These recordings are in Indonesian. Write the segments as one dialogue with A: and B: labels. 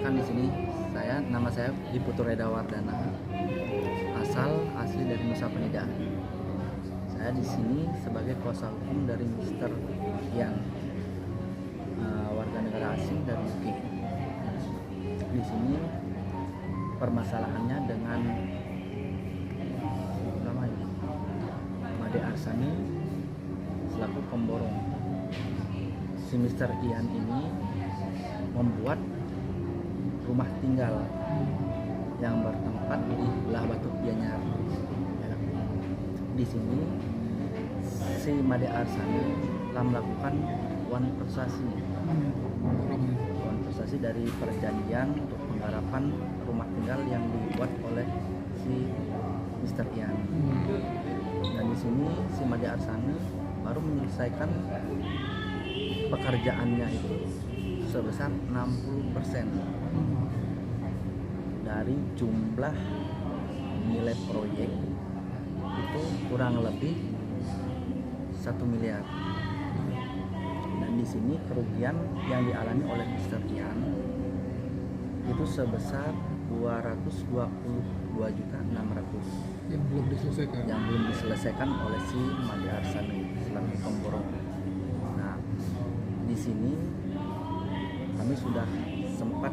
A: perkenalkan di sini nama saya Diputu Reda Wardana, asli dari Nusa Penida. Saya di sini sebagai kuasa hukum dari Mr. Ian, warga negara asing dari UK. Di sini permasalahannya dengan Made Arsani selaku pemborong. Si Mr. Ian ini membuat rumah tinggal yang bertempat di Belah Batu Gianyar. Di sini si Made Arsani telah melakukan wan persasi dari perjanjian untuk penggarapan rumah tinggal yang dibuat oleh si Mr. Ian. Dan di sini si Made Arsani baru menyelesaikan pekerjaannya itu sebesar 60% dari jumlah nilai proyek itu kurang lebih 1 miliar. Dan di sini kerugian yang dialami oleh Mr. Ian itu sebesar 222.600.000 yang belum diselesaikan oleh si Made Arsani selaku pemborong. Nah, di sini kami sudah sempat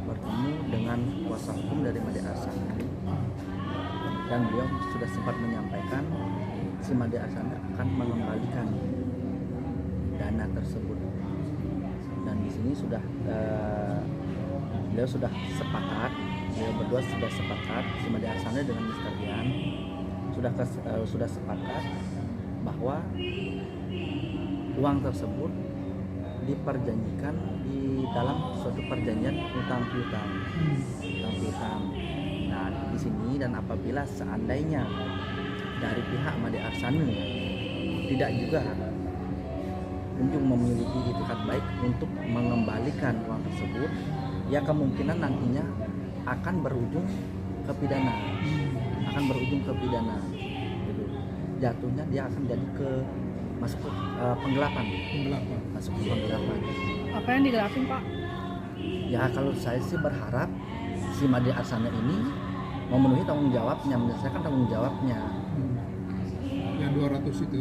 A: bertemu dengan kuasa hukum dari Made Arsani dan beliau sudah sempat menyampaikan si Made Arsani akan mengembalikan dana tersebut. Dan di sini sudah beliau berdua sudah sepakat, si Made Arsani dengan Mr. Ian sudah sepakat bahwa uang tersebut diperjanjikan di dalam suatu perjanjian utang piutang. Nah, di sini dan apabila seandainya dari pihak Made Arsani tidak juga kunjung memiliki itikat baik untuk mengembalikan uang tersebut, ya kemungkinan nantinya akan berujung ke pidana. Gitu. Jatuhnya dia akan jadi masuk ke penggelapan.
B: Apa yang digelapin, Pak?
A: Ya kalau saya sih berharap si Made Arsani ini memenuhi tanggung jawabnya, menyelesaikan tanggung jawabnya.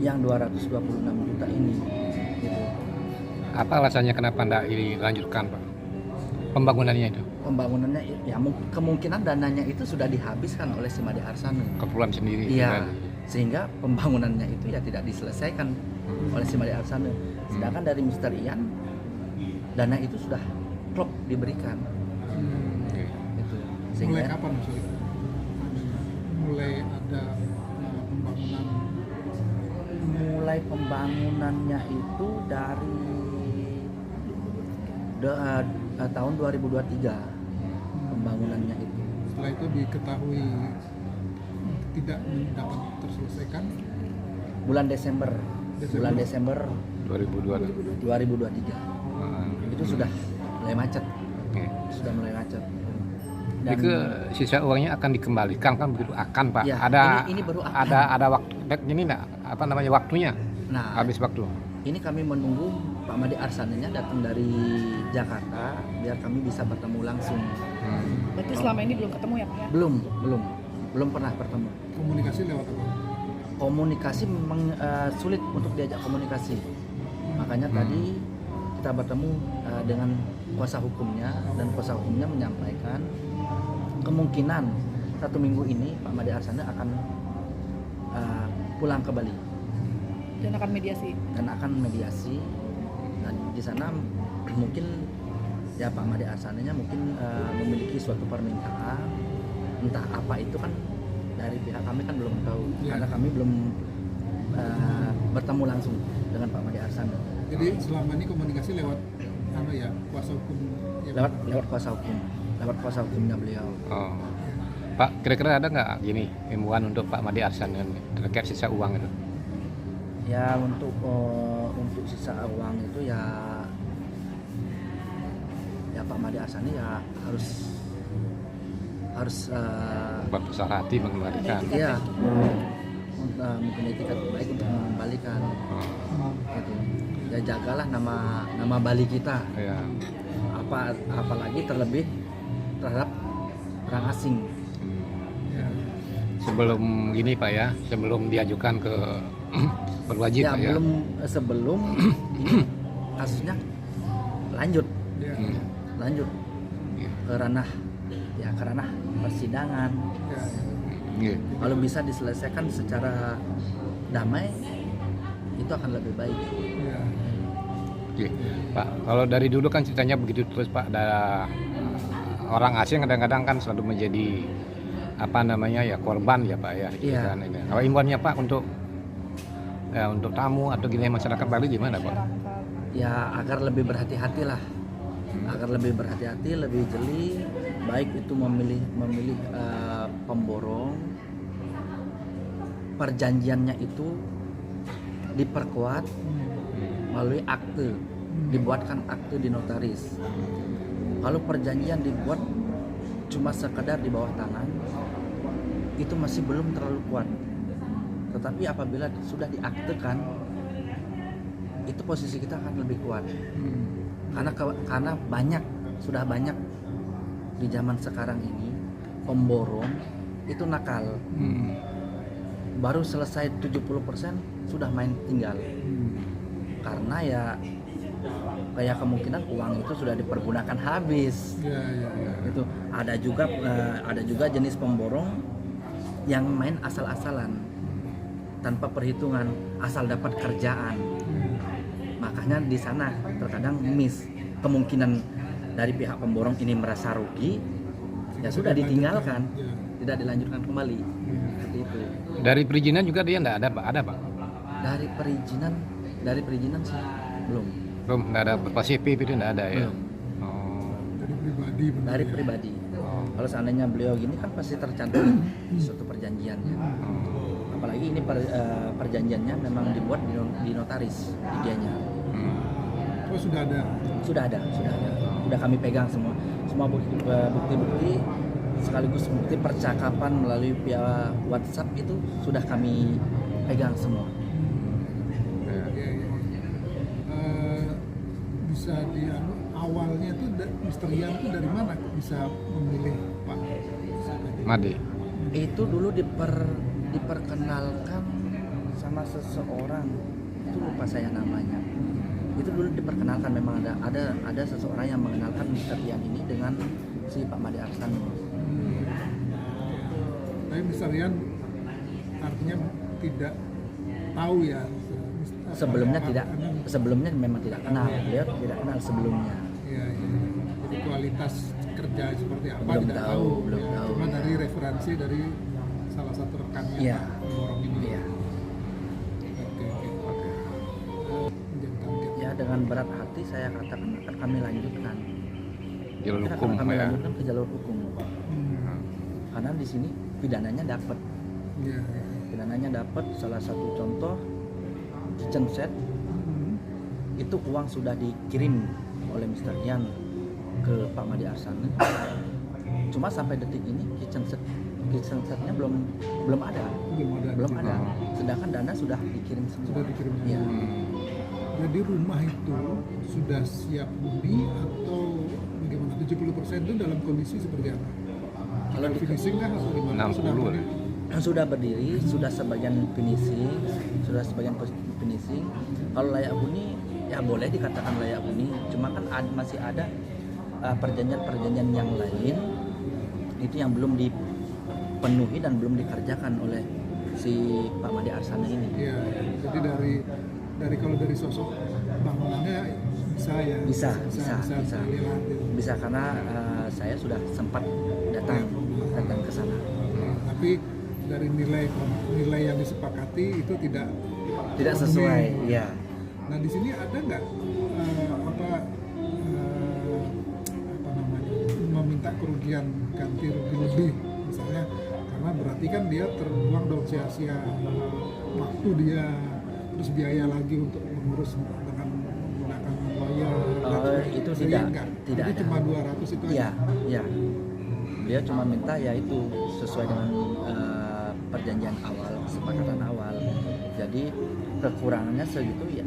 A: Yang 226 juta ini. Gitu.
C: Apa alasannya kenapa tidak dilanjutkan, Pak? Pembangunannya itu?
A: Pembangunannya ya kemungkinan dananya itu sudah dihabiskan oleh si Made Arsani.
C: Keperluan sendiri.
A: Iya. Sehingga pembangunannya itu ya tidak diselesaikan oleh si Made Arsani. Sedangkan dari Mr. Ian dana itu sudah klop diberikan. Itu. Sehingga,
D: mulai kapan maksudnya? Mulai ada pembangunan?
A: Mulai pembangunannya itu dari tahun 2023 pembangunannya itu.
D: Setelah itu diketahui tidak dapat terselesaikan
A: Bulan Desember
C: 2002.
A: 2023 itu sudah mulai macet.
C: Jadi ke sisa uangnya akan dikembalikan kan begitu akan, Pak?
A: Ya, ini baru akan.
C: Ada waktu ini enggak waktunya?
A: Nah,
C: habis waktu.
A: Ini kami menunggu Pak Made Arsani-nya datang dari Jakarta biar kami bisa bertemu langsung.
B: Berarti selama ini belum ketemu ya, Pak ya?
A: Belum pernah bertemu.
D: komunikasi lewat apa?
A: Komunikasi memang sulit untuk diajak komunikasi. Makanya tadi kita bertemu dengan kuasa hukumnya dan kuasa hukumnya menyampaikan kemungkinan 1 minggu ini Pak Made Arsani akan pulang ke Bali
B: Dan akan mediasi. Dan di sana mungkin ya Pak Made Arsani-nya mungkin memiliki suatu permintaan, entah apa itu kan dari pihak kami kan belum tahu karena kami belum bertemu langsung dengan Pak Made Arsani.
D: Jadi selama ini komunikasi lewat kuasa hukum
A: lewat kuasa hukumnya beliau.
C: Oh. Pak, kira-kira ada nggak gini himbauan untuk Pak Made Arsani terkait sisa uang itu?
A: Ya untuk sisa uang itu ya Pak Made Arsani ya harus
C: berbesar hati mengembalikan.
A: Iya. Mungkin etikat baik untuk mengembalikan. Gitu. Ya jagalah nama Bali kita.
C: Iya.
B: apalagi terlebih terhadap orang asing.
D: Ya.
C: Sebelum gini Pak ya, sebelum diajukan ke berwajib
B: Ya
C: Pak ya.
B: sebelum ini kasusnya lanjut
D: Ya.
B: lanjut ke ranah persidangan.
D: Ya.
C: Iya.
B: Kalau bisa diselesaikan secara damai itu akan lebih baik.
D: Ya.
C: Oke, Pak. Kalau dari dulu kan ceritanya begitu terus Pak. Orang asing kadang-kadang kan selalu menjadi apa namanya ya korban ya Pak ya.
B: Iya.
C: Kan, ini. Kalau imbauannya Pak untuk tamu atau gini masyarakat Bali gimana Pak?
B: Ya agar lebih berhati-hati lah, agar lebih berhati-hati, lebih jeli, baik itu memilih pemborong, perjanjiannya itu diperkuat melalui akte, dibuatkan akte di notaris. Kalau perjanjian dibuat cuma sekedar di bawah tangan, itu masih belum terlalu kuat. Tetapi apabila sudah diaktekan, itu posisi kita akan lebih kuat. Karena sudah banyak di zaman sekarang ini pemborong itu nakal. Baru selesai 70% sudah main tinggal. Karena ya kayak kemungkinan uang itu sudah dipergunakan habis.
D: Ya.
B: Itu ada juga jenis pemborong yang main asal-asalan tanpa perhitungan, asal dapat kerjaan. Makanya di sana terkadang miss, kemungkinan dari pihak pemborong ini merasa rugi, ya sudah ditinggalkan, tidak dilanjutkan kembali. Seperti itu.
C: Dari perizinan juga dia enggak ada Pak? Ada Pak?
B: Dari perizinan sih belum.
C: Belum, enggak ada berupa CP itu enggak ada ya.
B: Belum.
C: Oh.
D: Dari pribadi. benar
B: Dari
D: ya?
B: pribadi. Kalau seandainya beliau gini kan pasti tercantum di suatu perjanjiannya. Apalagi ini perjanjiannya memang dibuat di notaris di dianya.
D: Oh, sudah ada.
B: Sudah ada. Sudah kami pegang semua bukti-bukti sekaligus bukti percakapan melalui via WhatsApp itu sudah kami pegang semua.
C: Ya.
D: Ya. Bisa awalnya itu Mr. Yan itu dari mana bisa memilih Pak
C: Made.
B: Itu dulu diperkenalkan sama seseorang, itu lupa saya namanya. Itu dulu diperkenalkan, memang ada seseorang yang mengenalkan Mr. Yan ini dengan si Pak Made Arsan.
D: Tapi Mr. Yan artinya tidak tahu ya
B: sebelumnya memang tidak kenal, beliau tidak kenal sebelumnya.
D: ya. Jadi kualitas kerja seperti apa
B: Belum
D: tidak
B: tahu.
D: Cuma dari referensi dari salah satu rekannya
B: Iya.
D: orang ini.
B: Iya.
D: Oke. Menjadi target.
B: Ya dengan berat hati saya katakan akan kami lanjutkan.
C: Jalur
B: Akan
C: hukum
B: kami
C: Pak ya.
B: lanjutkan ke jalur hukum. Karena di sini pidananya dapat.
D: Iya.
B: Pidananya dapat. Salah satu contoh kitchen set itu uang sudah dikirim oleh Mr. Yan ke Pak Made Arsan. Cuma sampai detik ini kitchen setnya belum ada. Belum ada. Sedangkan dana sudah dikirim semua.
D: Sudah dikirim.
B: Iya.
D: Jadi rumah itu sudah siap huni atau bagaimana? 70% itu dalam kondisi seperti apa?
B: Kalau di
D: Finishing kan atau gimana?
C: 60
D: Sudah
C: lah.
B: sudah berdiri, sudah sebagian finishing. Kalau layak huni ya boleh dikatakan layak huni, cuma kan masih ada perjanjian yang lain itu yang belum dipenuhi dan belum dikerjakan oleh si Pak Made Arsana ini.
D: Iya. Jadi dari kalau dari sosok bangunannya bisa ya.
B: Bisa.
D: dilihat gitu.
B: Bisa karena saya sudah sempat datang ke sana.
D: Tapi dari nilai yang disepakati itu tidak
B: Sesuai, ya.
D: Nah di sini ada nggak apa namanya meminta kerugian ganti rugi lebih misalnya, karena berarti kan dia terbuang dong sia-sia waktu dia, terus biaya lagi untuk mengurus dengan menggunakan lawyer.
B: Itu
D: Jadi
B: tidak
D: enggak.
B: tidak
D: Jadi
B: ada.
D: cuma 200 itu aja.
B: Iya. Dia cuma minta ya itu sesuai dengan perjanjian awal, kesepakatan awal. Jadi kekurangannya segitu ya,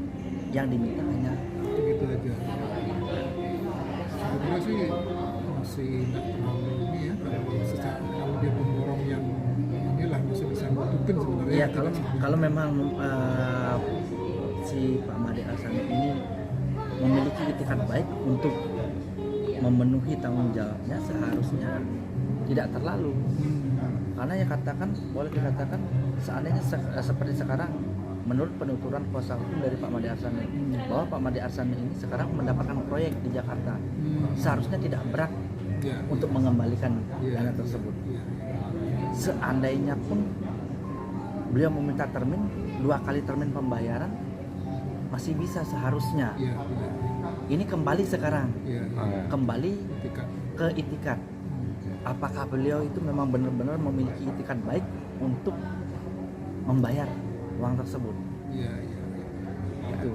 B: yang diminta hanya
D: Begitu aja. sebenarnya sih masih nggak terlalu ini ya, kalau dia pemborong yang inilah masih bisa nutupin sebenarnya.
B: Iya,
D: Tidak
B: kalau memang si Pak Made Arsani ini memiliki itikat baik untuk memenuhi tanggung jawabnya, seharusnya tidak terlalu. Karena ya katakan, boleh dikatakan seandainya seperti sekarang, menurut penuturan kuasa hukum dari Pak Made Arsani, bahwa Pak Made Arsani ini sekarang mendapatkan proyek di Jakarta, seharusnya tidak berat
D: Ya,
B: untuk mengembalikan
D: ya,
B: dana tersebut.
D: ya,
B: Seandainya pun beliau meminta termin 2 kali termin pembayaran, masih bisa seharusnya.
D: ya, ya,
B: Ini kembali sekarang,
D: ya,
B: kembali
D: ketika
B: ke itikat. Apakah beliau itu memang benar-benar memiliki itikat baik untuk membayar uang tersebut?
D: ya, ya, ya.
B: Itu.